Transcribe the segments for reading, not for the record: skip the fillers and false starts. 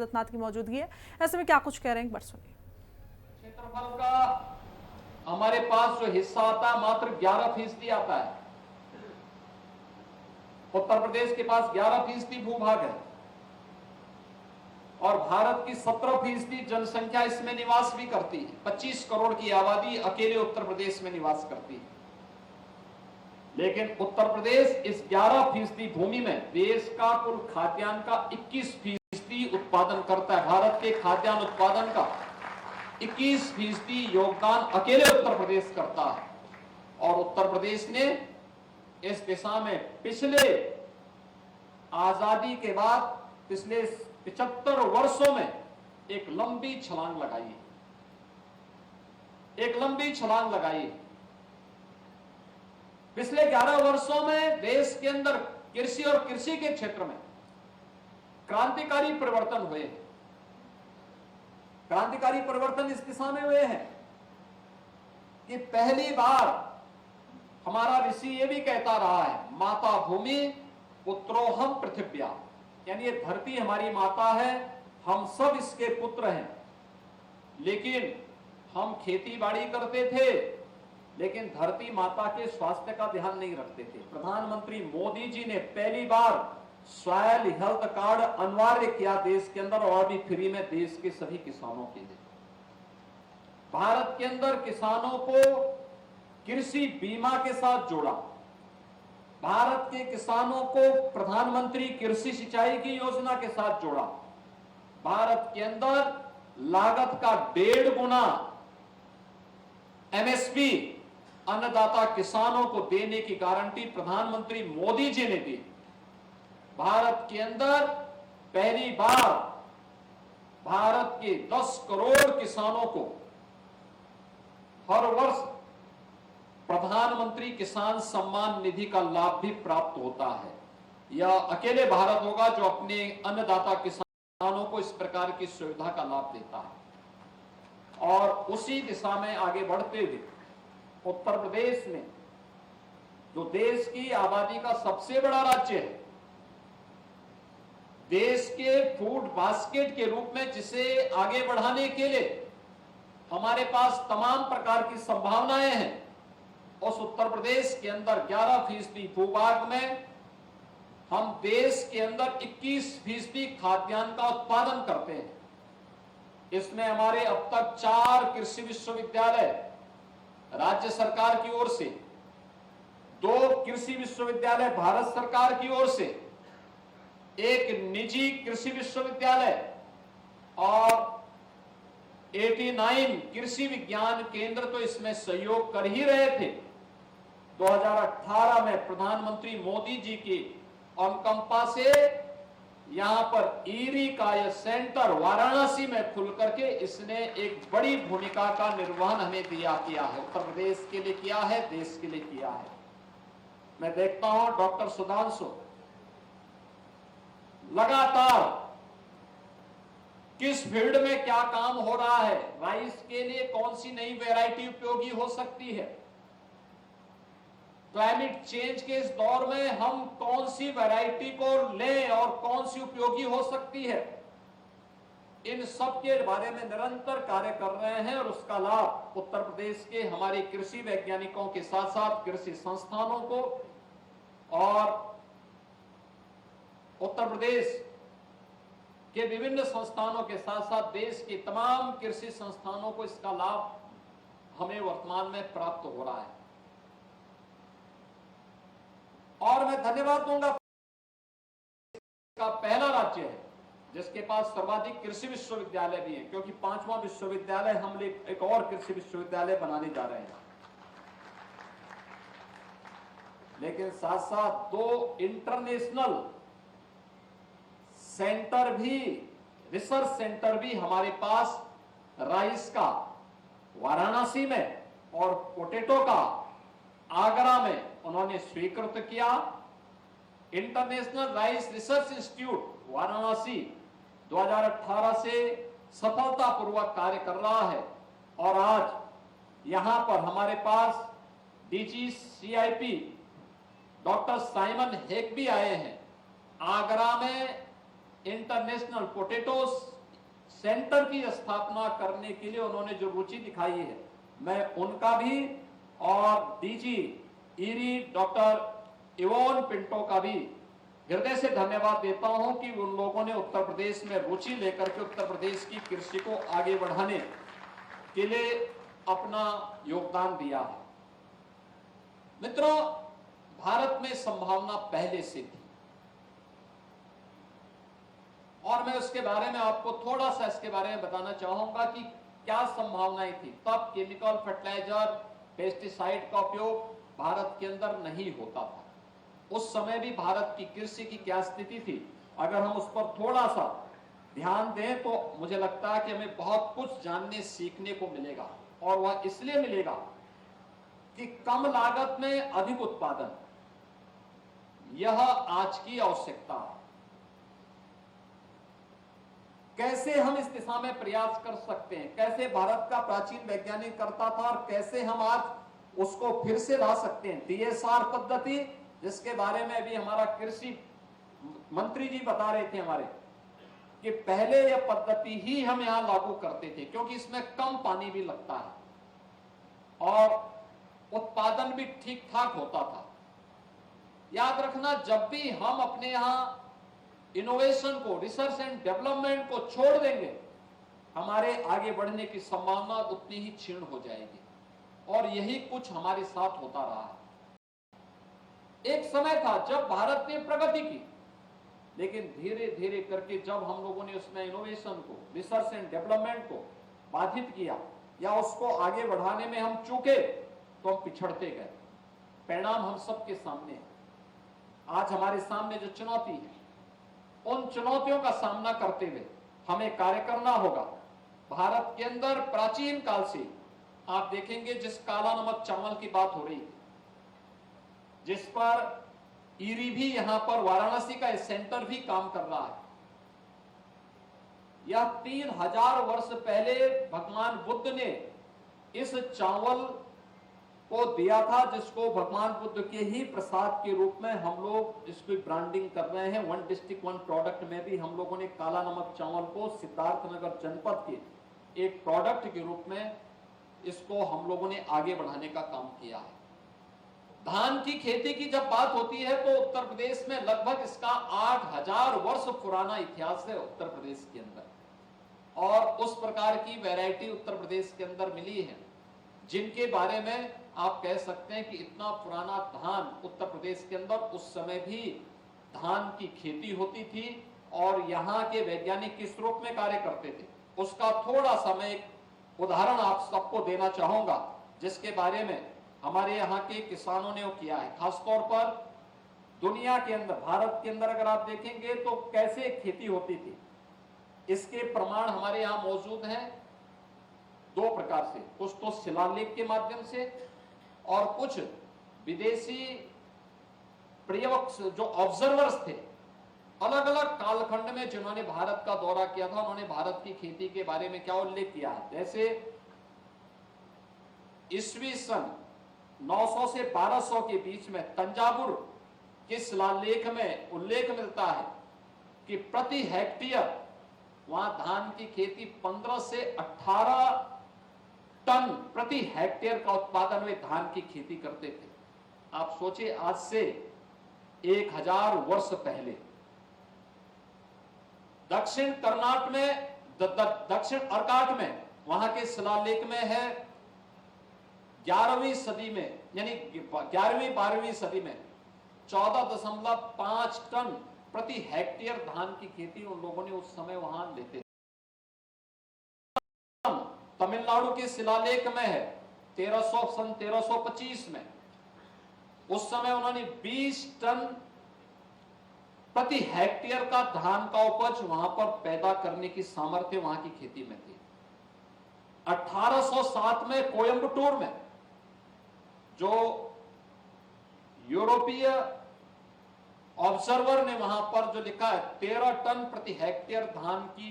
नाथ की मौजूदगी है, ऐसे में क्या कुछ कह रहे हैं एक बार सुनिए। क्षेत्रफल का हमारे पास जो हिस्सा आता है मात्र 11% आता है। उत्तर प्रदेश के पास 11% भूभाग है और भारत की 17% जनसंख्या इसमें निवास भी करती है। 25 करोड़ की आबादी अकेले उत्तर प्रदेश में निवास करती है, लेकिन उत्तर प्रदेश इस 11% भूमि में देश का कुल खाद्यान्न का 21% उत्पादन करता है। भारत के खाद्यान्न उत्पादन का 21% योगदान अकेले उत्तर प्रदेश करता है और उत्तर प्रदेश ने इस दिशा में पिछले आजादी के बाद पिछले 75 वर्षों में एक लंबी छलांग लगाई है। पिछले 11 वर्षों में देश के अंदर कृषि और कृषि के क्षेत्र में क्रांतिकारी परिवर्तन हुए हैं। क्रांतिकारी परिवर्तन इस दिशा में हुए हैं कि पहली बार हमारा ऋषि ये भी कहता रहा है, माता भूमि पुत्रोहम पृथिव्या, यानी ये धरती हमारी माता है, हम सब इसके पुत्र हैं। लेकिन हम खेती बाड़ी करते थे, लेकिन धरती माता के स्वास्थ्य का ध्यान नहीं रखते थे। प्रधानमंत्री मोदी जी ने पहली बार सॉयल हेल्थ कार्ड अनिवार्य किया देश के अंदर, और भी फ्री में देश के सभी किसानों के लिए। भारत के अंदर किसानों को कृषि बीमा के साथ जोड़ा। भारत के किसानों को प्रधानमंत्री कृषि सिंचाई की योजना के साथ जोड़ा। भारत के अंदर लागत का 1.5 गुना एमएसपी अन्नदाता किसानों को देने की गारंटी प्रधानमंत्री मोदी जी ने दी। भारत के अंदर पहली बार भारत के 10 करोड़ किसानों को हर वर्ष प्रधानमंत्री किसान सम्मान निधि का लाभ भी प्राप्त होता है। यह अकेले भारत होगा जो अपने अन्नदाता किसानों को इस प्रकार की सुविधा का लाभ देता है। और उसी दिशा में आगे बढ़ते हुए उत्तर प्रदेश में, जो देश की आबादी का सबसे बड़ा राज्य है, देश के फूड बास्केट के रूप में जिसे आगे बढ़ाने के लिए हमारे पास तमाम प्रकार की संभावनाएं हैं, उस उत्तर प्रदेश के अंदर 11% भूभाग में हम देश के अंदर 21% खाद्यान्न का उत्पादन करते हैं। इसमें हमारे अब तक 4 कृषि विश्वविद्यालय राज्य सरकार की ओर से, 2 कृषि विश्वविद्यालय भारत सरकार की ओर से, एक निजी कृषि विश्वविद्यालय और 89 कृषि विज्ञान केंद्र तो इसमें सहयोग कर ही रहे थे। 2018 में प्रधानमंत्री मोदी जी की अनुकंपा से यहां पर ईरी का यह सेंटर वाराणसी में खुल करके इसने एक बड़ी भूमिका का निर्वहन हमें किया है। उत्तर प्रदेश के लिए किया है, देश के लिए किया है। मैं देखता हूं डॉक्टर सुधांशु लगातार किस फील्ड में क्या काम हो रहा है, राइस के लिए कौन सी नई वैरायटी उपयोगी हो सकती है, क्लाइमेट चेंज के इस दौर में हम कौन सी वैरायटी को लें और कौन सी उपयोगी हो सकती है, इन सब के बारे में निरंतर कार्य कर रहे हैं। और उसका लाभ उत्तर प्रदेश के हमारे कृषि वैज्ञानिकों के साथ साथ कृषि संस्थानों को और उत्तर प्रदेश के विभिन्न संस्थानों के साथ साथ देश के तमाम कृषि संस्थानों को इसका लाभ हमें वर्तमान में प्राप्त हो रहा है। और मैं धन्यवाद दूंगा, का पहला राज्य है जिसके पास सर्वाधिक कृषि विश्वविद्यालय भी है, क्योंकि 5वां विश्वविद्यालय हम एक और कृषि विश्वविद्यालय बनाने जा रहे हैं। लेकिन साथ साथ 2 इंटरनेशनल सेंटर भी, रिसर्च सेंटर भी हमारे पास राइस का वाराणसी में और पोटैटो का आगरा में उन्होंने स्वीकृत किया। International rice research institute Varanasi 2018 से सफलतापूर्वक कार्य कर रहा है और आज यहां पर हमारे पास DGCIP डॉक्टर साइमन हेग भी आए हैं। आगरा में इंटरनेशनल पोटैटोस सेंटर की स्थापना करने के लिए उन्होंने जो रुचि दिखाई है, मैं उनका भी और DG eerie doctor Yvonne Pinto का भी हृदय से धन्यवाद देता हूं कि उन लोगों ने उत्तर प्रदेश में रुचि लेकर के उत्तर प्रदेश की कृषि को आगे बढ़ाने के लिए अपना योगदान दिया है। मित्रों, भारत में संभावना पहले से थी और मैं उसके बारे में आपको थोड़ा सा इसके बारे में बताना चाहूंगा कि क्या संभावनाएं थी। तब केमिकल फर्टिलाइजर, पेस्टिसाइड का उपयोग भारत के अंदर नहीं होता था। उस समय भी भारत की कृषि की क्या स्थिति थी, अगर हम उस पर थोड़ा सा ध्यान दें तो मुझे लगता है कि हमें बहुत कुछ जानने सीखने को मिलेगा। और वह इसलिए मिलेगा कि कम लागत में अधिक उत्पादन, यह आज की आवश्यकता है। कैसे हम इस दिशा में प्रयास कर सकते हैं, कैसे भारत का प्राचीन वैज्ञानिक करता था और कैसे हम आज उसको फिर से ला सकते हैं। DSR पद्धति, जिसके बारे में भी हमारा कृषि मंत्री जी बता रहे थे हमारे, कि पहले यह पद्धति ही हम यहां लागू करते थे क्योंकि इसमें कम पानी भी लगता है और उत्पादन भी ठीक ठाक होता था। याद रखना, जब भी हम अपने यहां इनोवेशन को, रिसर्च एंड डेवलपमेंट को छोड़ देंगे, हमारे आगे बढ़ने की संभावना उतनी ही क्षीण हो जाएगी और यही कुछ हमारे साथ होता रहा है। एक समय था जब भारत ने प्रगति की, लेकिन धीरे धीरे करके जब हम लोगों ने उसमें इनोवेशन को, रिसर्च एंड डेवलपमेंट को बाधित किया या उसको आगे बढ़ाने में हम चूके तो हम पिछड़ते गए। परिणाम हम सबके सामने है। आज हमारे सामने जो चुनौती है, उन चुनौतियों का सामना करते हुए हमें कार्य करना होगा। भारत के अंदर प्राचीन काल से आप देखेंगे, जिस काला नमक चावल की बात हो रही है, जिस पर ईरी भी यहां पर वाराणसी का सेंटर भी काम कर रहा है, यह 3000 वर्ष पहले भगवान बुद्ध ने इस चावल को दिया था, जिसको भगवान बुद्ध के ही प्रसाद के रूप में हम लोग इसकी ब्रांडिंग कर रहे हैं। 1 डिस्ट्रिक्ट 1 प्रोडक्ट में भी हम लोगों ने काला नमक चावल को सिद्धार्थनगर जनपद के एक प्रोडक्ट के रूप में इसको हम लोगों ने आगे बढ़ाने का काम किया है। धान की खेती की जब बात होती है तो उत्तर प्रदेश में लगभग इसका 8000 वर्ष पुराना इतिहास है उत्तर प्रदेश के अंदर, और उस प्रकार की वैरायटी उत्तर प्रदेश के अंदर मिली है जिनके बारे में आप कह सकते हैं कि इतना पुराना धान उत्तर प्रदेश के अंदर उस समय भी धान की खेती होती थी और यहाँ के वैज्ञानिक किस रूप में कार्य करते थे, उसका थोड़ा सा मैं एक उदाहरण आप सबको देना चाहूंगा, जिसके बारे में हमारे यहाँ के किसानों ने वो किया है। खासतौर पर दुनिया के अंदर, भारत के अंदर अगर आप देखेंगे तो कैसे खेती होती थी, इसके प्रमाण हमारे यहाँ मौजूद हैं 2 प्रकार से। कुछ तो शिलालेख के माध्यम से और कुछ विदेशी पर्यवेक्षक जो ऑब्जर्वर्स थे अलग अलग कालखंड में, जिन्होंने भारत का दौरा किया था, उन्होंने भारत की खेती के बारे में क्या उल्लेख किया है। जैसे ईस्वी सन 900 से 1200 के बीच में तंजावुर के शिलालेख में उल्लेख मिलता है कि प्रति हेक्टेयर वहां धान की खेती 15 से 18 टन प्रति हेक्टेयर का उत्पादन वे धान की खेती करते थे। आप सोचिए, आज से 1000 वर्ष पहले। दक्षिण कर्नाटक में, दक्षिण अर्काट में, वहां के शिलालेख में है 11वीं सदी में, यानी 11वीं 12वीं सदी में 14.5 टन प्रति हेक्टेयर धान की खेती उन लोगों ने उस समय वहां लेते थे। तमिलनाडु के शिलालेख में है 1325 में, उस समय उन्होंने 20 टन प्रति हेक्टेयर का धान का उपज वहां पर पैदा करने की सामर्थ्य वहां की खेती में थी। 1807 में कोयंबटूर में जो यूरोपीय ऑब्जर्वर ने वहां पर जो लिखा है 13 टन प्रति हेक्टेयर धान की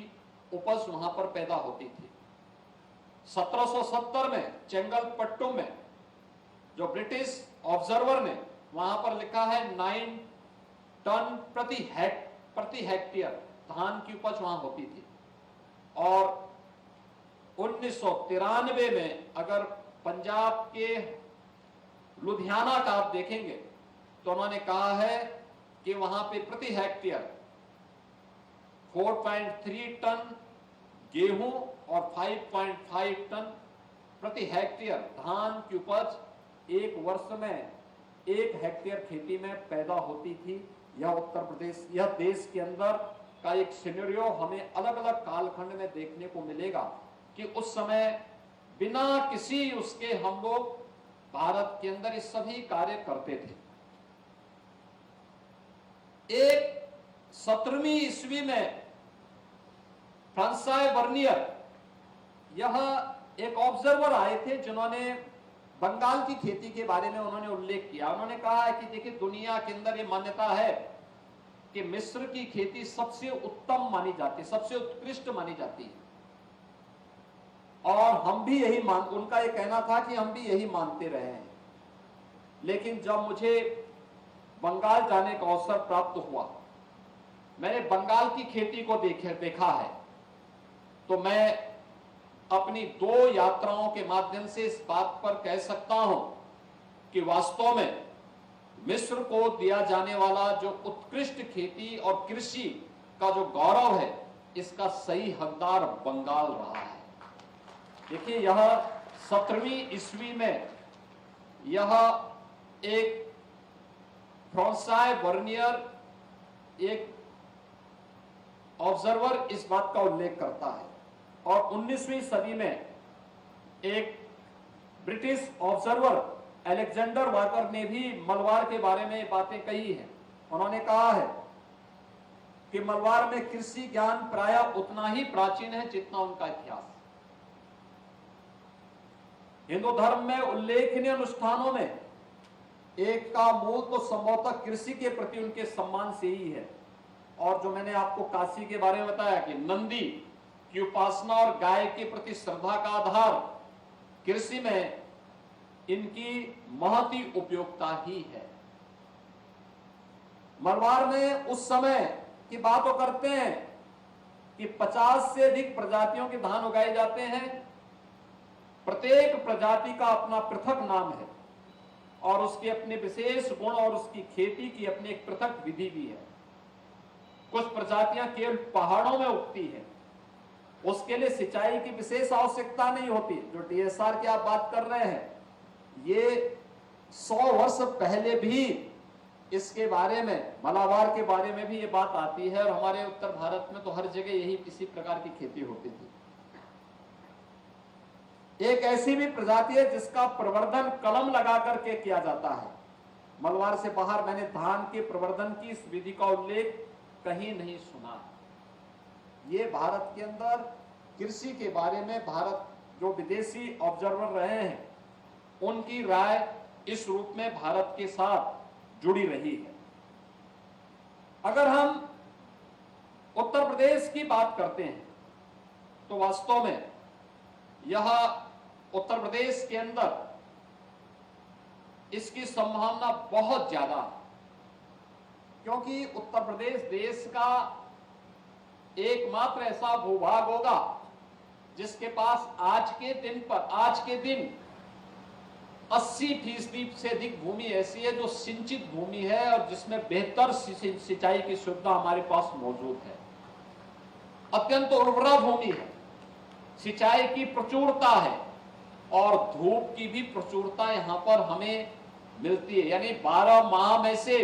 उपज वहां पर पैदा होती थी। 1770 में चेंगलपट्टू में जो ब्रिटिश ऑब्जर्वर ने वहां पर लिखा है 9 टन प्रति हेक्टेयर धान की उपज वहां होती थी। और 1993 में अगर पंजाब के लुधियाना का आप देखेंगे तो उन्होंने कहा है कि वहां पे प्रति हेक्टेयर 4.3 टन गेहूं और 5.5 टन प्रति हेक्टेयर धान की उपज एक वर्ष में 1 हेक्टेयर खेती में पैदा होती थी। यह उत्तर प्रदेश, यह देश के अंदर का एक सिनेरियो हमें अलग अलग कालखंड में देखने को मिलेगा कि उस समय बिना किसी उसके हम लोग भारत के अंदर ये सभी कार्य करते थे। एक 17वीं ईस्वी में फ्रांसाय वर्नियर, यह एक ऑब्जर्वर आए थे जिन्होंने बंगाल की खेती के बारे में उन्होंने उल्लेख किया। उन्होंने कहा है कि देखिए दुनिया के अंदर ये मान्यता है कि मिस्र की खेती सबसे उत्तम मानी जाती है, सबसे उत्कृष्ट मानी जाती है, और हम भी यही उनका ये कहना था कि हम भी यही मानते रहे हैं। लेकिन जब मुझे बंगाल जाने का अवसर प्राप्त हुआ, मैंने बंगाल की खेती को देखा है, तो मैं अपनी 2 यात्राओं के माध्यम से इस बात पर कह सकता हूं कि वास्तव में मिस्र को दिया जाने वाला जो उत्कृष्ट खेती और कृषि का जो गौरव है, इसका सही हकदार बंगाल रहा है। देखिए यह 17वीं ईस्वी में यह एक फ्रांसाय वर्नियर एक ऑब्जर्वर इस बात का उल्लेख करता है, और 19वीं सदी में एक ब्रिटिश ऑब्जर्वर अलेक्जेंडर वाकर ने भी मलबार के बारे में बातें कही हैं। उन्होंने कहा है कि मलबार में कृषि ज्ञान प्रायः उतना ही प्राचीन है जितना उनका इतिहास। हिंदू धर्म में उल्लेखनीय अनुष्ठानों में एक का मूल तो संभवतः कृषि के प्रति उनके सम्मान से ही है। और जो मैंने आपको काशी के बारे में बताया कि नंदी की उपासना और गाय के प्रति श्रद्धा का आधार कृषि में इनकी महती उपयोगिता ही है। मलबार में उस समय की बात तो करते हैं कि 50 से अधिक प्रजातियों के धान उगाए जाते हैं। प्रत्येक प्रजाति का अपना पृथक नाम है और उसके अपने विशेष गुण और उसकी खेती की अपनी एक पृथक विधि भी है। कुछ प्रजातियां केवल पहाड़ों में उगती है, उसके लिए सिंचाई की विशेष आवश्यकता नहीं होती। जो DSR की आप बात कर रहे हैं, ये 100 वर्ष पहले भी इसके बारे में, मलाबार के बारे में भी ये बात आती है, और हमारे उत्तर भारत में तो हर जगह यही इसी प्रकार की खेती होती थी। एक ऐसी भी प्रजाति है जिसका प्रवर्धन कलम लगा करके किया जाता है। मलबार से बाहर मैंने धान के प्रवर्धन की इस विधि का उल्लेख कहीं नहीं सुना। ये भारत के अंदर कृषि के बारे में भारत जो विदेशी ऑब्जर्वर रहे हैं, उनकी राय इस रूप में भारत के साथ जुड़ी रही है। अगर हम उत्तर प्रदेश की बात करते हैं तो वास्तव में यह उत्तर प्रदेश के अंदर इसकी संभावना बहुत ज्यादा है, क्योंकि उत्तर प्रदेश देश का एकमात्र ऐसा भूभाग होगा जिसके पास आज के दिन 80% से अधिक भूमि ऐसी है जो सिंचित भूमि है और जिसमें बेहतर सिंचाई की सुविधा हमारे पास मौजूद है। अत्यंत उर्वरा भूमि है, सिंचाई की प्रचुरता है और धूप की भी प्रचुरता यहाँ पर हमें मिलती है। यानी 12 माह में से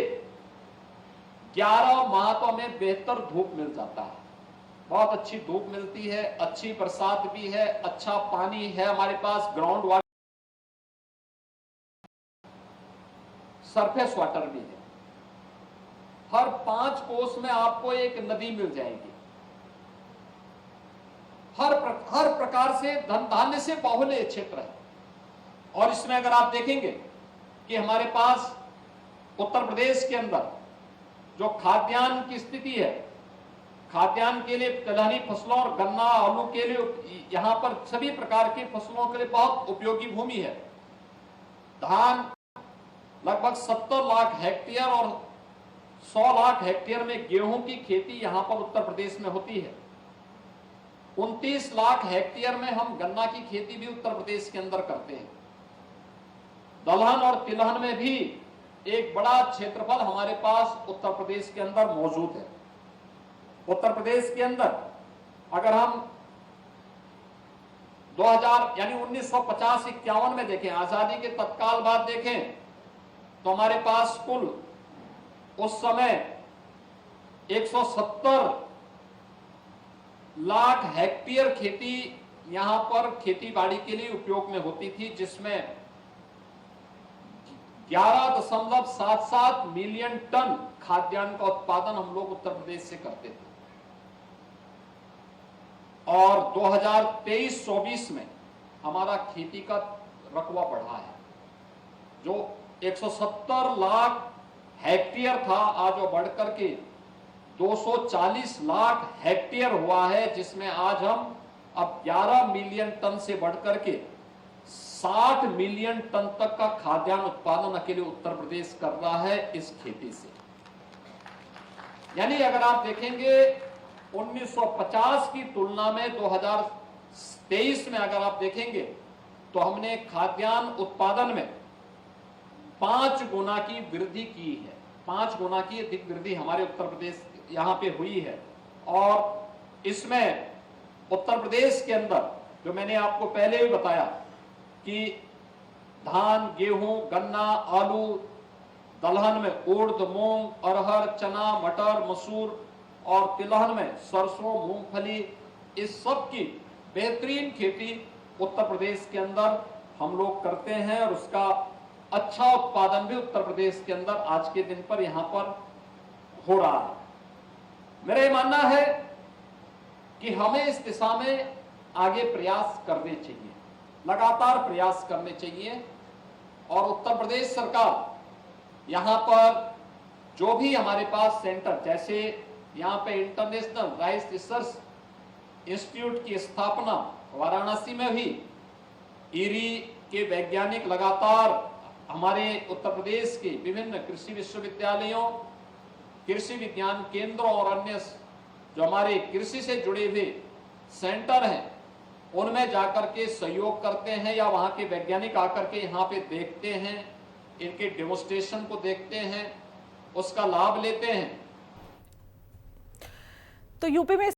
11 माह तो हमें बेहतर धूप मिल जाता है। बहुत अच्छी धूप मिलती है, अच्छी बरसात भी है, अच्छा पानी है हमारे पास, ग्राउंड वाटर, सरफेस वाटर भी है। हर 5 कोस में आपको एक नदी मिल जाएगी। हर प्रकार से धान्य से बाहुल्य क्षेत्र है। और इसमें अगर आप देखेंगे कि हमारे पास उत्तर प्रदेश के अंदर जो खाद्यान्न की स्थिति है, खाद्यान्न के लिए दलहनी फसलों और गन्ना आलू के लिए यहां पर सभी प्रकार की फसलों के लिए बहुत उपयोगी भूमि है। धान लगभग 70 लाख हेक्टेयर और 100 लाख हेक्टेयर में गेहूं की खेती यहां पर उत्तर प्रदेश में होती है। 29 लाख हेक्टेयर में हम गन्ना की खेती भी उत्तर प्रदेश के अंदर करते हैं। दलहन और तिलहन में भी एक बड़ा क्षेत्रफल हमारे पास उत्तर प्रदेश के अंदर मौजूद है। उत्तर प्रदेश के अंदर अगर हम 2000 यानी 1950-51 में देखें, आजादी के तत्काल बाद देखें, तो हमारे पास कुल उस समय 170 लाख हेक्टेयर खेती यहां पर खेती बाड़ी के लिए उपयोग में होती थी, जिसमें 11.77 मिलियन टन खाद्यान्न का उत्पादन हम लोग उत्तर प्रदेश से करते थे। और 2023-24 में हमारा खेती का रकबा बढ़ा है, जो 170 लाख हेक्टेयर था, आज वो बढ़कर के 240 लाख हेक्टेयर हुआ है, जिसमें आज हम अब 11 मिलियन टन से बढ़कर के 60 मिलियन टन तक का खाद्यान्न उत्पादन अकेले उत्तर प्रदेश कर रहा है इस खेती से। यानी अगर आप देखेंगे 1950 की तुलना में 2023 में अगर आप देखेंगे तो हमने खाद्यान्न उत्पादन में 5 गुना की वृद्धि की है। 5 गुना की अधिक वृद्धि हमारे उत्तर प्रदेश यहां पे हुई है। और इसमें उत्तर प्रदेश के अंदर जो मैंने आपको पहले भी बताया कि धान, गेहूं, गन्ना, आलू, दलहन में उड़द, मूंग, अरहर, चना, मटर, मसूर और तिलहन में सरसों, मूंगफली, इस सब की बेहतरीन खेती उत्तर प्रदेश के अंदर हम लोग करते हैं और उसका अच्छा उत्पादन भी उत्तर प्रदेश के अंदर आज के दिन पर यहां पर हो रहा है। मेरा ये मानना है कि हमें इस दिशा में आगे प्रयास करने चाहिए, लगातार प्रयास करने चाहिए। और उत्तर प्रदेश सरकार यहां पर जो भी हमारे पास सेंटर, जैसे यहां पे इंटरनेशनल राइस रिसर्च इंस्टीट्यूट की स्थापना वाराणसी में भी, ईरी के वैज्ञानिक लगातार हमारे उत्तर प्रदेश के विभिन्न कृषि विश्वविद्यालयों, कृषि विज्ञान केंद्रों और अन्य जो हमारे कृषि से जुड़े हुए सेंटर हैं, उनमें जाकर के सहयोग करते हैं, या वहां के वैज्ञानिक आकर के यहाँ पे देखते हैं, इनके डेमोन्स्ट्रेशन को देखते हैं, उसका लाभ लेते हैं। तो यूपी में